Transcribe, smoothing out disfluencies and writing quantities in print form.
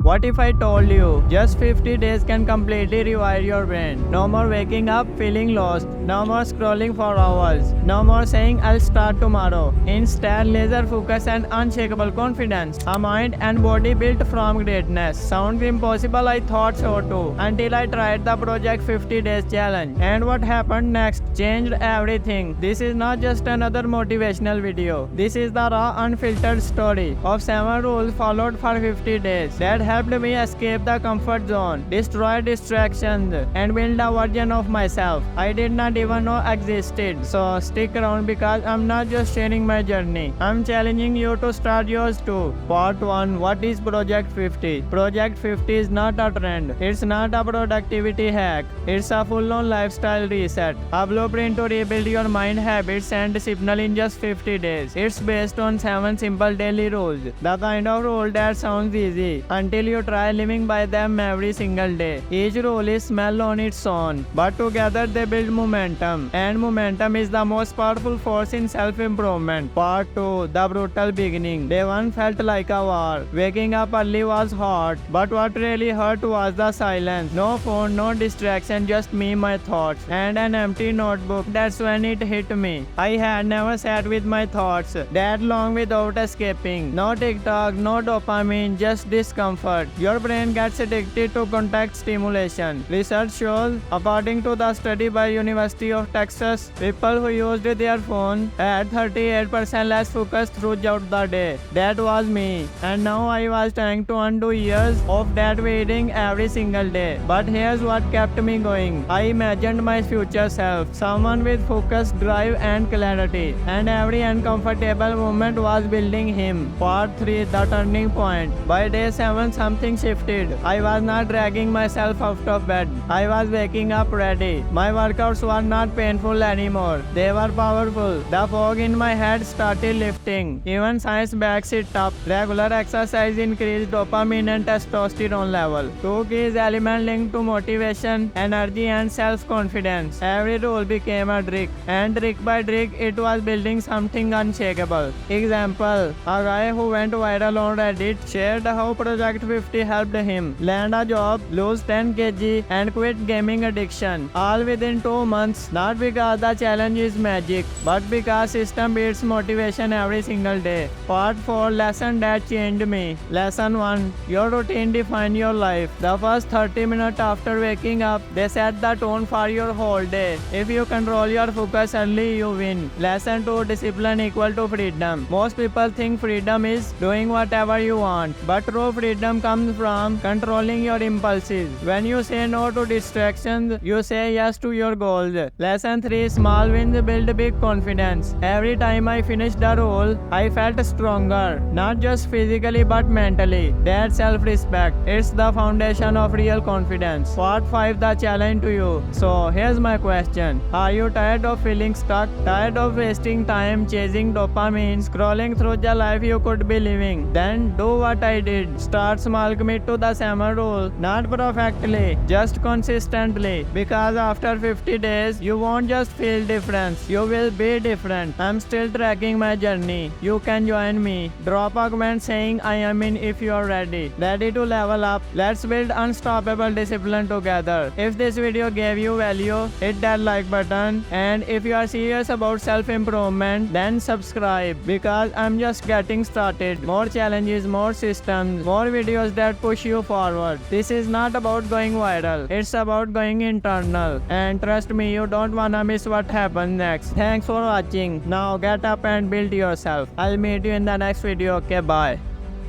What if I told you just 50 days can completely rewire your brain? No more waking up feeling lost. No more scrolling for hours. No more saying I'll start tomorrow. Instead, laser focus and unshakable confidence. A mind and body built from greatness. Sounds impossible, I thought so too. Until I tried the Project 50 Days Challenge. And what happened next changed everything. This is not just another motivational video. This is the raw, unfiltered story of 7 rules followed for 50 days that helped me escape the comfort zone, destroy distractions, and build a version of myself I did not even know existed. So stick around because I'm not just sharing my journey. I'm challenging you to start yours too. Part 1. What is Project 50? Project 50 is not a trend. It's not a productivity hack. It's a full-on lifestyle reset. A blueprint to rebuild your mind habits and discipline in just 50 days. It's based on 7 simple daily rules. The kind of rule that sounds easy until you try living by them every single day. Each rule is small on its own, but together they build momentum. And momentum is the most powerful force in self-improvement. Part 2. The brutal beginning. Day 1 felt like a war. Waking up early was hard, but what really hurt was the silence. No phone, no distraction, just me, my thoughts, and an empty notebook. That's when it hit me. I had never sat with my thoughts that long without escaping. No TikTok, no dopamine, just discomfort. Your brain gets addicted to contact stimulation. Research shows, according to the study by University of Texas, people who used their phone had 38% less focus throughout the day. That was me. And now I was trying to undo years of that waiting every single day. But here's what kept me going. I imagined my future self, someone with focus, drive, and clarity. And every uncomfortable moment was building him. Part 3. The turning point. By day 7, something shifted. I was not dragging myself out of bed. I was waking up ready. My workouts were not painful anymore. They were powerful. The fog in my head started lifting. Even science backs it up. Regular exercise increased dopamine and testosterone level. 2 keys elements linked to motivation, energy, and self-confidence. Every rule became a trick, and trick by trick, it was building something unshakable. Example: a guy who went viral on Reddit shared how Project 50 helped him land a job, lose 10 kg, and quit gaming addiction, all within 2 months. Not because the challenge is magic, but because system beats motivation every single day. Part 4. Lesson that changed me. Lesson 1. Your routine defines your life. The first 30 minutes after waking up, they set the tone for your whole day. If you control your focus early, you win. Lesson 2. Discipline equal to freedom. Most people think freedom is doing whatever you want, but true freedom comes from controlling your impulses. When you say no to distractions, you say yes to your goals. Lesson 3. Small wins build big confidence. Every time I finished the role, I felt stronger, not just physically but mentally. That's self-respect. It's the foundation of real confidence. Part 5. The challenge to you. So here's my question. Are you tired of feeling stuck? Tired of wasting time chasing dopamine, scrolling through the life you could be living? Then do what I did. Start small, commit to the same rule. Not perfectly, just consistently. Because after 50 days, you won't just feel difference. You will be different. I'm still tracking my journey. You can join me. Drop a comment saying I am in if you are ready. Ready to level up. Let's build unstoppable discipline together. If this video gave you value, hit that like button. And if you are serious about self-improvement, then subscribe. Because I'm just getting started. More challenges, more systems, more videos that push you forward. This is not about going viral. It's about going internal. And trust me, you don't wanna miss what happens next. Thanks for watching. Now get up and build yourself. I'll meet you in the next video. Okay, bye.